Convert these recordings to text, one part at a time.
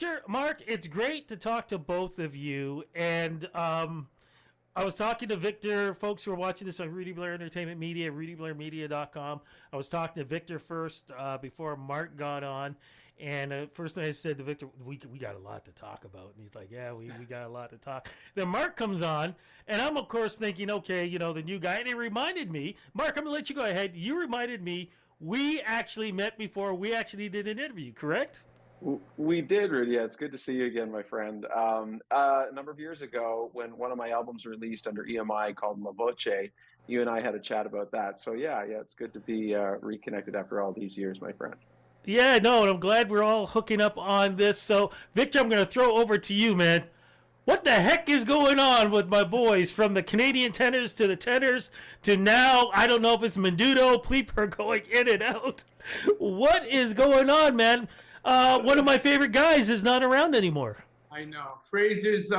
Victor, Mark, it's great to talk to both of you. And I was talking to Victor, folks who are watching this on Rudy Blair Entertainment Media, rudyblairmedia.com. I was talking to Victor first before Mark got on. And first thing I said to Victor, we got a lot to talk about. And he's like, yeah, we got a lot to talk. Then Mark comes on, and I'm, of course, thinking, okay, you know, the new guy. And it reminded me, Mark, I'm going to let you go ahead. You reminded me we actually met before. We actually did an interview, correct? We did, Rudy. Yeah, it's good to see you again, my friend. A number of years ago, when one of my albums released under EMI called La Voce, you and I had a chat about that. So yeah, it's good to be reconnected after all these years, my friend. Yeah, no, and I'm glad we're all hooking up on this. So, Victor, I'm going to throw over to you, man. What the heck is going on with my boys from the Canadian tenors to the tenors to now? I don't know if it's Mendudo, Pleeper going in and out. What is going on, man? One of my favorite guys is not around anymore. I know. Fraser's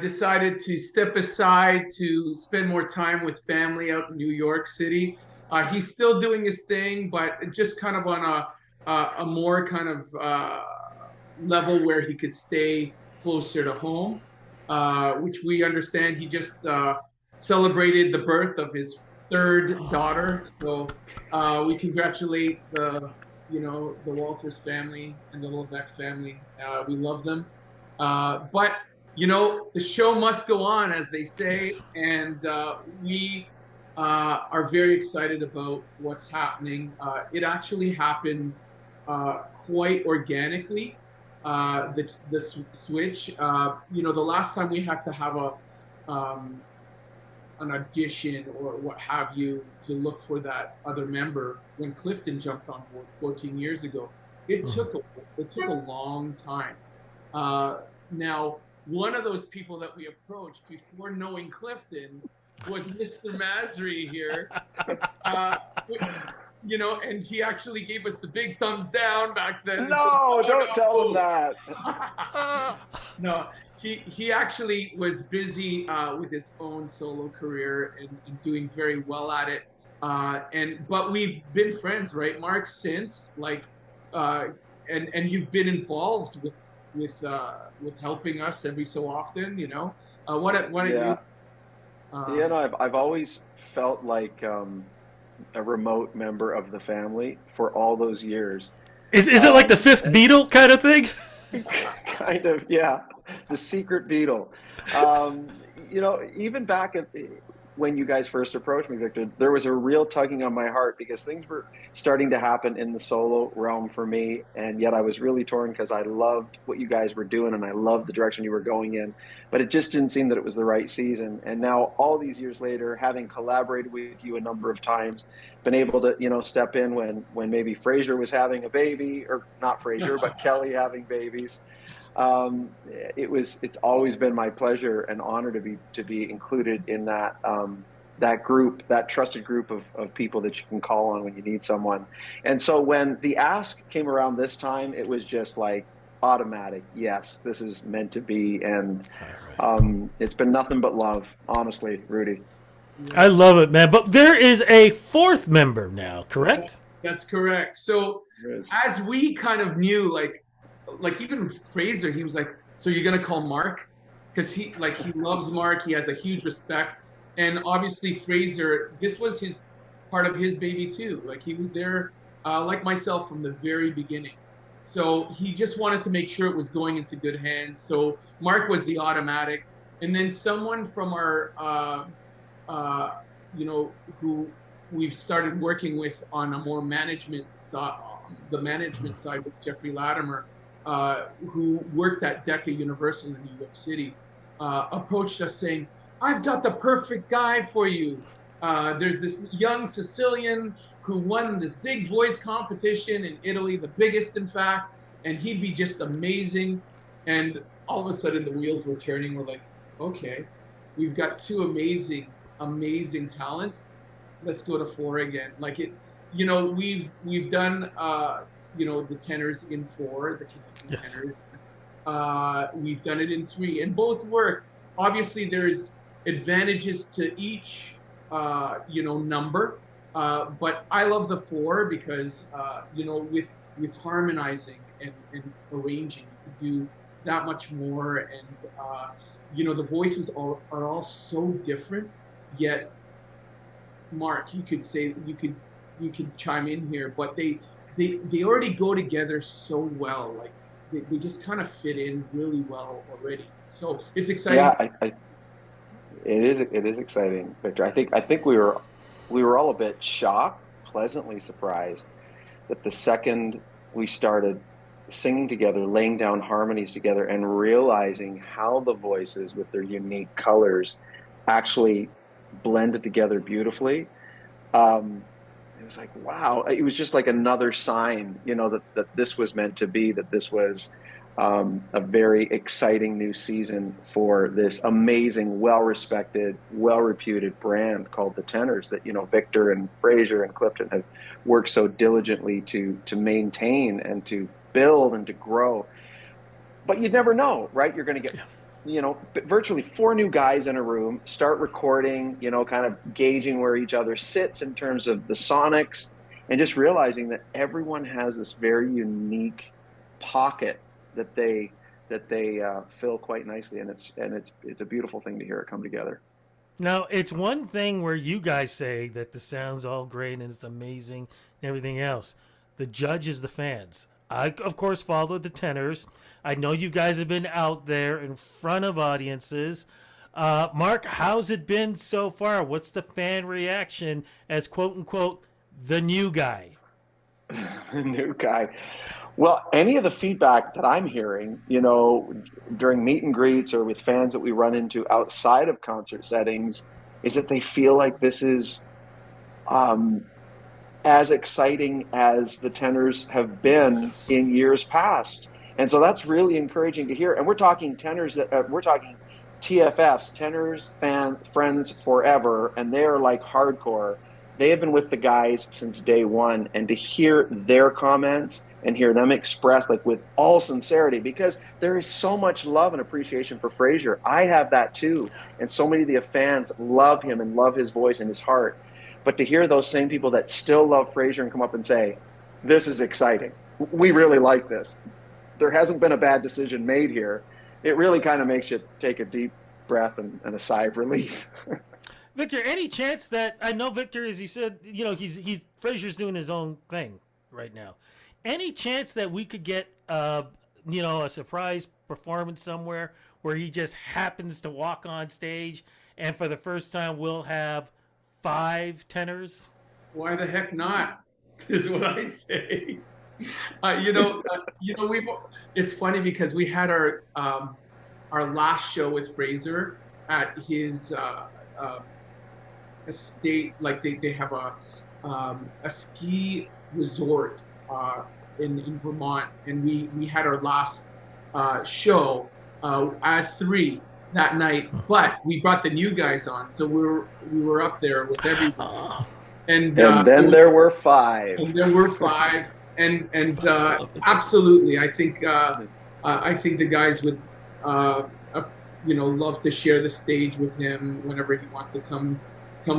decided to step aside to spend more time with family out in New York City. He's still doing his thing, but just kind of on a more kind of level where he could stay closer to home, which we understand he just celebrated the birth of his third daughter. So we congratulate the Walters family and the Levesque family. We love them. But, the show must go on, as they say. Yes. And we are very excited about what's happening. It actually happened quite organically, the switch. The last time we had to have an audition or what have you to look for that other member when Clifton jumped on board 14 years ago. It took a long time. Now, one of those people that we approached before knowing Clifton was Mr. Masri here. And he actually gave us the big thumbs down back then. No, don't tell him that. No, he actually was busy with his own solo career and doing very well at it. But we've been friends, right, Mark, since and you've been involved with helping us every so often. Why don't you? No, I've always felt like a remote member of the family for all those years. Is it like the fifth Beatle kind of thing? Kind of, yeah. The secret Beatle. Even back when you guys first approached me, Victor, there was a real tugging on my heart because things were starting to happen in the solo realm for me. And yet I was really torn because I loved what you guys were doing and I loved the direction you were going in. But it just didn't seem that it was the right season. And now all these years later, having collaborated with you a number of times, been able to, step in when maybe Fraser was having a baby, or not Fraser, but Kelly having babies. It's always been my pleasure and honor to be included in that group, that trusted group of people that you can call on when you need someone. And so when the ask came around this time, it was just like automatic. Yes, this is meant to be. And it's been nothing but love, honestly, Rudy. I love it, man. But there is a fourth member now, correct? That's correct. So as we kind of knew, like even Fraser, he was like, so you're going to call Mark? Because he loves Mark. He has a huge respect. And obviously Fraser, this was part of his baby too. Like he was there, like myself, from the very beginning. So he just wanted to make sure it was going into good hands. So Mark was the automatic. And then someone from our, who we've started working with on a more management side, the management side with Jeffrey Latimer, who worked at Decca Universal in New York City, approached us saying, I've got the perfect guy for you. There's this young Sicilian who won this big voice competition in Italy, the biggest in fact, and he'd be just amazing. And all of a sudden the wheels were turning. We're like, okay, we've got two amazing talents. Let's go to four again. Like it, we've done the tenors in four, the Canadian tenors. We've done it in three, and both work. Obviously, there's advantages to each, number. But I love the four because, with harmonizing and arranging, you could do that much more. And the voices are all so different, yet Mark, you could say you could chime in here, but they already go together so well. Like they just kind of fit in really well already. So it's exciting. Yeah, it is exciting, Victor. I think we were all a bit shocked, pleasantly surprised that the second we started singing together, laying down harmonies together, and realizing how the voices with their unique colors actually blended together beautifully. It was like, wow, it was just like another sign, that this was meant to be, that this was a very exciting new season for this amazing, well-respected, well-reputed brand called the Tenors that, Victor and Fraser and Clifton have worked so diligently to maintain and to build and to grow. But you'd never know, right? You're going to get virtually four new guys in a room, start recording, kind of gauging where each other sits in terms of the sonics, and just realizing that everyone has this very unique pocket that they fill quite nicely, and it's a beautiful thing to hear it come together. Now, it's one thing where you guys say that the sound's all great and it's amazing and everything else. The judge is the fans. I, of course, follow the Tenors. I know you guys have been out there in front of audiences. Mark, how's it been so far? What's the fan reaction as quote-unquote the new guy? The new guy. Well, any of the feedback that I'm hearing, during meet and greets or with fans that we run into outside of concert settings, is that they feel like this is as exciting as the Tenors have been in years past. And so that's really encouraging to hear. And we're talking Tenors we're talking TFFs, Tenors friends forever, and they're like hardcore. They have been with the guys since day one, and to hear their comments and hear them express like with all sincerity, because there is so much love and appreciation for Fraser. I have that too. And so many of the fans love him and love his voice and his heart. But to hear those same people that still love Fraser and come up and say, this is exciting, we really like this, there hasn't been a bad decision made here, it really kind of makes you take a deep breath and a sigh of relief. Victor, any chance that, I know Victor, as you said, he's Fraser's doing his own thing right now. Any chance that we could get, a surprise performance somewhere where he just happens to walk on stage and for the first time we'll have 5 tenors? Why the heck not? Is what I say. It's funny because we had our last show with Fraser at his estate. Like they have a ski resort in Vermont, and we had our last show as 3 that night, but we brought the new guys on, so we were up there with everyone. And then there were 5. And there were 5, and absolutely, I think the guys would love to share the stage with him whenever he wants to come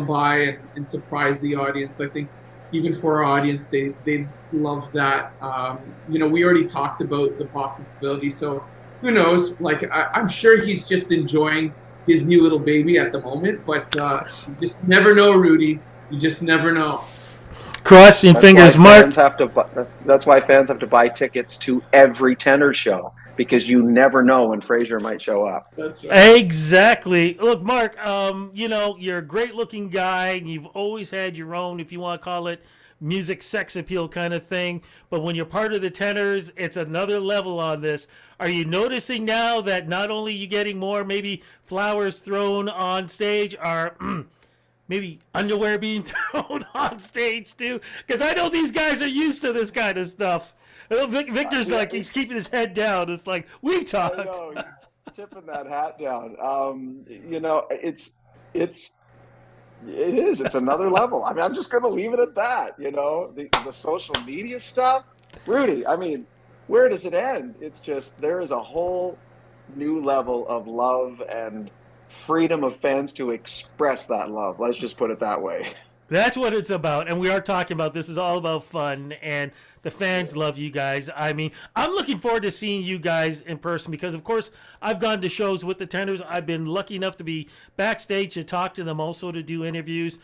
by and surprise the audience. I think even for our audience, they love that. We already talked about the possibility, so who knows? Like I'm sure he's just enjoying his new little baby at the moment, but you just never know, Rudy. You just never know. Crossing fingers, Mark. That's why fans have to buy tickets to every Tenor show, because you never know when Fraser might show up. That's right. Exactly. Look, Mark, you're a great-looking guy. You've always had your own, if you want to call it, music sex appeal kind of thing. But when you're part of the Tenors, it's another level on this. Are you noticing now that not only are you getting more maybe flowers thrown on stage, are maybe underwear being thrown on stage too? Because I know these guys are used to this kind of stuff. Victor's like, he's keeping his head down. It's like, we've talked. I know, he's tipping that hat down. It's another level. I mean, I'm just going to leave it at that. The social media stuff, Rudy, I mean, where does it end? It's just, there is a whole new level of love and freedom of fans to express that love. Let's just put it that way. That's what it's about. And we are talking about this is all about fun, and the fans love you guys. I mean, I'm looking forward to seeing you guys in person because, of course, I've gone to shows with the Tenors. I've been lucky enough to be backstage to talk to them, also to do interviews.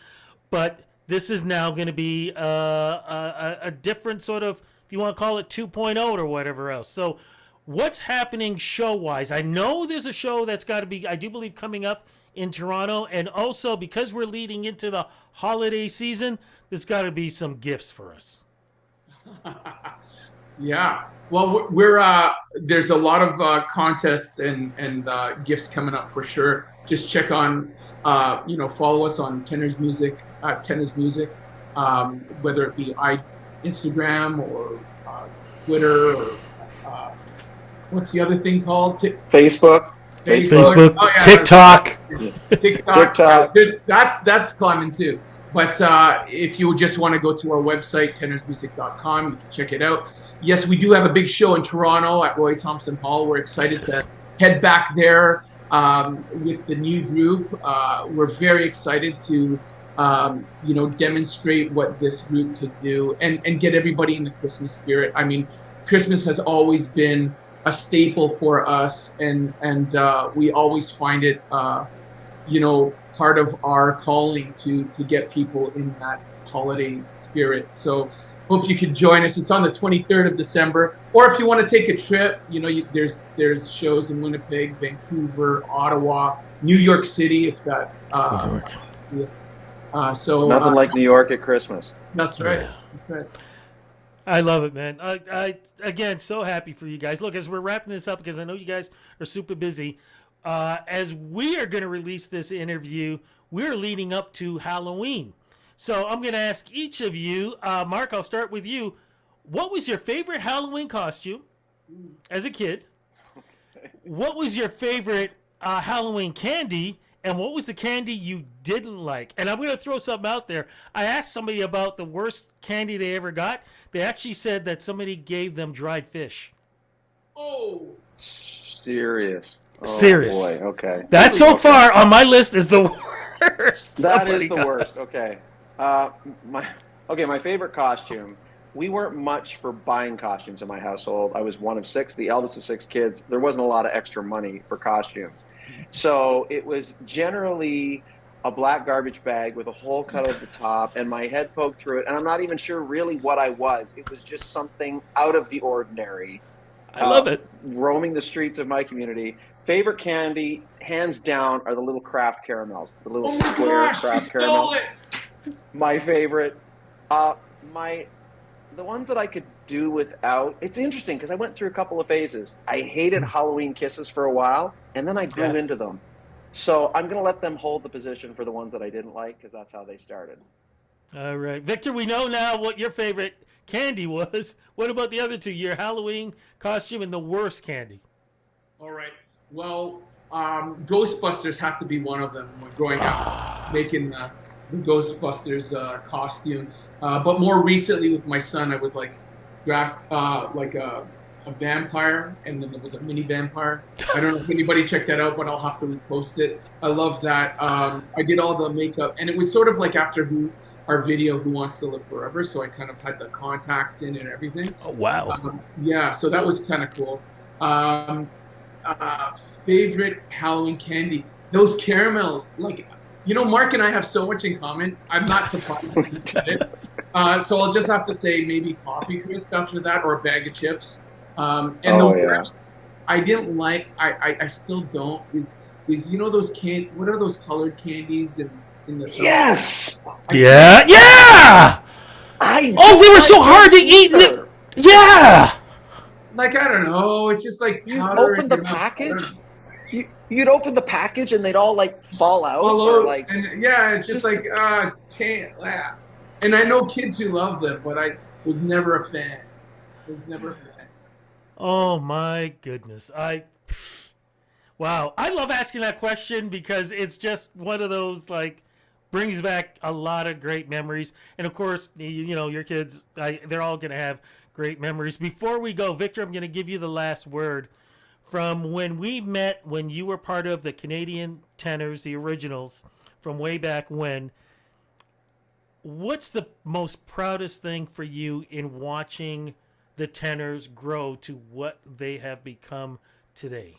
But this is now going to be a different sort of, if you want to call it 2.0 or whatever else. So what's happening show-wise? I know there's a show that's got to be, I do believe, coming up in Toronto. And also, because we're leading into the holiday season, there's got to be some gifts for us. Yeah. Well, there's a lot of contests and gifts coming up for sure. Just check on, follow us on Tenor's Music, whether it be Instagram or Twitter or what's the other thing called? Facebook. Facebook, oh, yeah, TikTok. TikTok. That's climbing too. But if you just want to go to our website, tenorsmusic.com, you can check it out. Yes, we do have a big show in Toronto at Roy Thompson Hall. We're excited to head back there with the new group. We're very excited to demonstrate what this group could do and get everybody in the Christmas spirit. I mean, Christmas has always been a staple for us, and we always find it part of our calling to get people in that holiday spirit. So hope you could join us. It's on the 23rd of December, or if you want to take a trip, there's shows in Winnipeg, Vancouver, Ottawa, New York City, if that so nothing like New York at Christmas. That's right. Yeah. That's right. I love it, man. I again, so happy for you guys. Look, as we're wrapping this up, because I know you guys are super busy, as we are going to release this interview, we're leading up to Halloween. So I'm going to ask each of you, Mark, I'll start with you. What was your favorite Halloween costume as a kid? What was your favorite Halloween candy? And what was the candy you didn't like? And I'm going to throw something out there. I asked somebody about the worst candy they ever got. They actually said that somebody gave them dried fish. Oh, serious. Oh, serious. Boy. Okay. That so far on my list is the worst. That is the worst. Okay. My favorite costume. We weren't much for buying costumes in my household. I was one of six, the eldest of six kids. There wasn't a lot of extra money for costumes. So it was generally a black garbage bag with a hole cut at the top and my head poked through it. And I'm not even sure really what I was. It was just something out of the ordinary. I love it. Roaming the streets of my community. Favorite candy, hands down, are the little Kraft caramels. The little square Kraft caramels. My favorite. The ones that I could do without. It's interesting because I went through a couple of phases. I hated Halloween Kisses for a while, and then I grew into them. So I'm going to let them hold the position for the ones that I didn't like because that's how they started. All right. Victor, we know now what your favorite candy was. What about the other two? Your Halloween costume and the worst candy. All right. Well, Ghostbusters have to be one of them when growing up, making the Ghostbusters costume. But more recently with my son, I was like a vampire, and then there was a mini vampire. I don't know if anybody checked that out, but I'll have to repost it. I love that. I did all the makeup, and it was sort of like after our video, Who Wants to Live Forever, so I kind of had the contacts in and everything. Oh, wow. Yeah, so that was kind of cool. Favorite Halloween candy? Those caramels. Like, Mark and I have so much in common. I'm not surprised. So I'll just have to say maybe coffee crisp after that, or a bag of chips. And the worst I didn't like, I still don't, is those what are those colored candies in the Yes. Yeah. They were so hard to eat. Yeah. Like, I don't know. It's just like you open the package. You'd open the package and they'd all like fall out. And it's just like can't laugh. And I know kids who love them, but I was never a fan. Oh my goodness. Wow. I love asking that question because it's just one of those, like, brings back a lot of great memories. And of course, your kids, they're all going to have great memories. Before we go, Victor, I'm going to give you the last word. From when we met, when you were part of the Canadian Tenors, the originals, from way back when, what's the most proudest thing for you in watching the Tenors grow to what they have become today?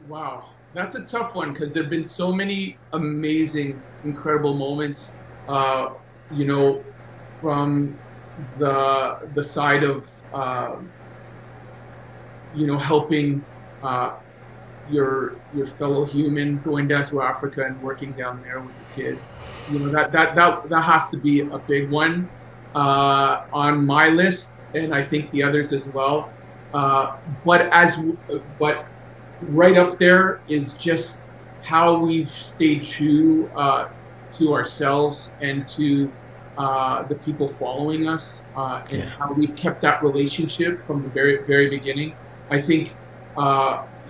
Wow, that's a tough one because there've been so many amazing, incredible moments. Uh, you know, from the side of helping your fellow human, going down to Africa and working down there with the kids. That has to be a big one on my list, and I think the others as well. Uh, but as but right up there is just how we've stayed true to ourselves and to the people following us, and how we've kept that relationship from the very beginning. I think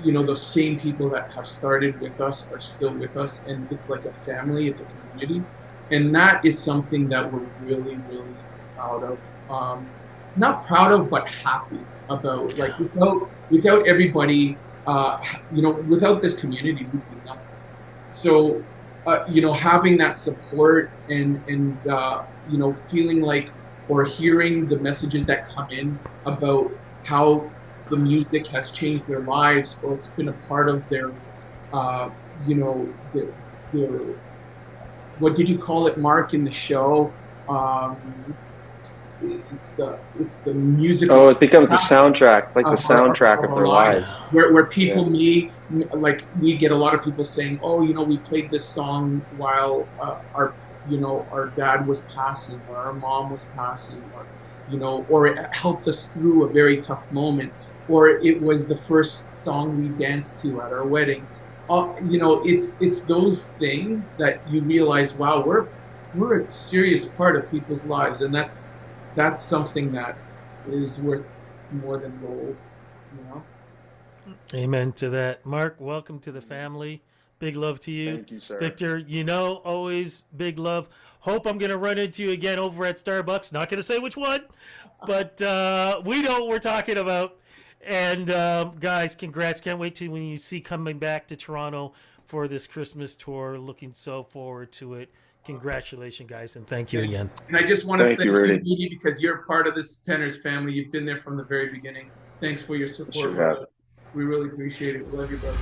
those same people that have started with us are still with us, and it's like a family, it's a community, and that is something that we're really, really proud of. Not proud of, but happy about. Like without everybody, without this community, we'd be nothing. So, having that support and feeling like or hearing the messages that come in about how the music has changed their lives, or it's been a part of their, their what did you call it, Mark, in the show? It's the music. Oh, it becomes the soundtrack, like the soundtrack of their lives. Where people meet, like we get a lot of people saying, "Oh, we played this song while our dad was passing, or our mom was passing, or it helped us through a very tough moment, or it was the first song we danced to at our wedding." It's those things that you realize, wow, we're a serious part of people's lives, and that's something that is worth more than gold. Amen to that. Mark, welcome to the family. Big love to you. Thank you, sir. Victor, always big love. Hope I'm going to run into you again over at Starbucks. Not going to say which one, but we know what we're talking about. And guys, congrats. Can't wait to when you see coming back to Toronto for this Christmas tour. Looking so forward to it. Congratulations, guys, and thank you again. And I just want to thank you, Rudy, because you're part of this Tenors family. You've been there from the very beginning. Thanks for your support. Sure. We really appreciate it. We love you, brother.